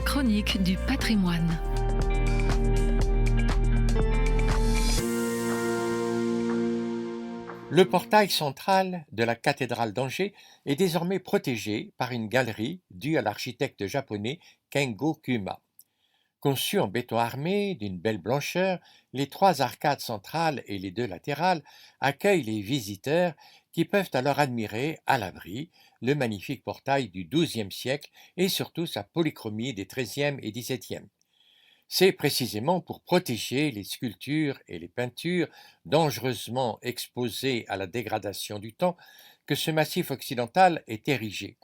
chronique du patrimoine. Le portail central de la cathédrale d'Angers est désormais protégé par une galerie due à l'architecte japonais Kengo Kuma. Conçu en béton armé d'une belle blancheur, les trois arcades centrales et les deux latérales accueillent les visiteurs qui peuvent alors admirer à l'abri le magnifique portail du XIIe siècle et surtout sa polychromie des XIIIe et XVIIe. C'est précisément pour protéger les sculptures et les peintures dangereusement exposées à la dégradation du temps que ce massif occidental est érigé.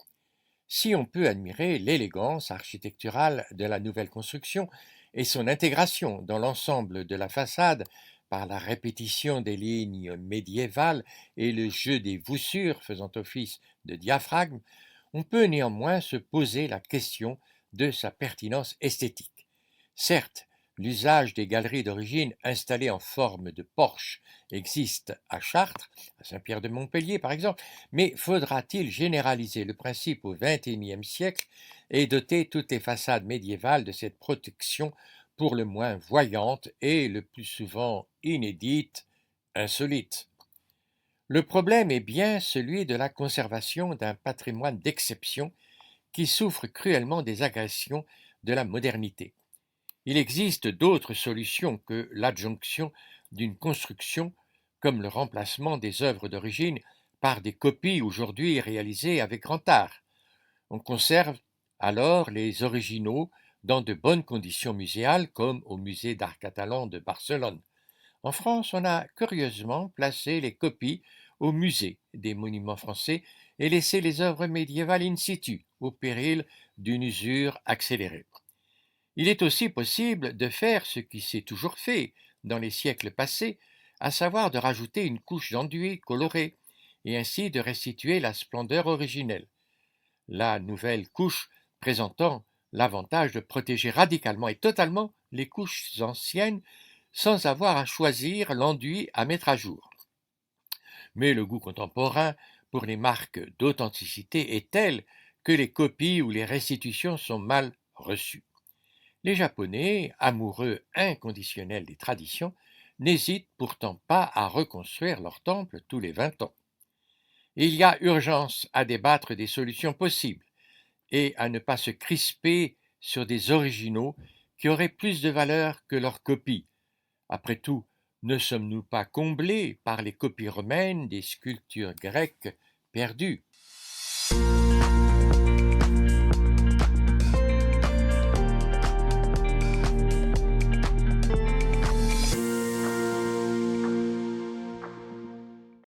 Si on peut admirer l'élégance architecturale de la nouvelle construction et son intégration dans l'ensemble de la façade par la répétition des lignes médiévales et le jeu des voussures faisant office de diaphragme, on peut néanmoins se poser la question de sa pertinence esthétique. Certes, l'usage des galeries d'origine installées en forme de porche existe à Chartres, à Saint-Pierre-de-Montpellier par exemple, mais faudra-t-il généraliser le principe au XXIe siècle et doter toutes les façades médiévales de cette protection pour le moins voyante et le plus souvent inédite, insolite? Le problème est bien celui de la conservation d'un patrimoine d'exception qui souffre cruellement des agressions de la modernité. Il existe d'autres solutions que l'adjonction d'une construction, comme le remplacement des œuvres d'origine par des copies aujourd'hui réalisées avec grand art. On conserve alors les originaux dans de bonnes conditions muséales, comme au musée d'art catalan de Barcelone. En France, on a curieusement placé les copies au musée des monuments français et laissé les œuvres médiévales in situ, au péril d'une usure accélérée. Il est aussi possible de faire ce qui s'est toujours fait dans les siècles passés, à savoir de rajouter une couche d'enduit coloré, et ainsi de restituer la splendeur originelle. La nouvelle couche présentant l'avantage de protéger radicalement et totalement les couches anciennes sans avoir à choisir l'enduit à mettre à jour. Mais le goût contemporain pour les marques d'authenticité est tel que les copies ou les restitutions sont mal reçues. Les Japonais, amoureux inconditionnels des traditions, n'hésitent pourtant pas à reconstruire leur temple tous les 20 ans. Il y a urgence à débattre des solutions possibles et à ne pas se crisper sur des originaux qui auraient plus de valeur que leurs copies. Après tout, ne sommes-nous pas comblés par les copies romaines des sculptures grecques perdues?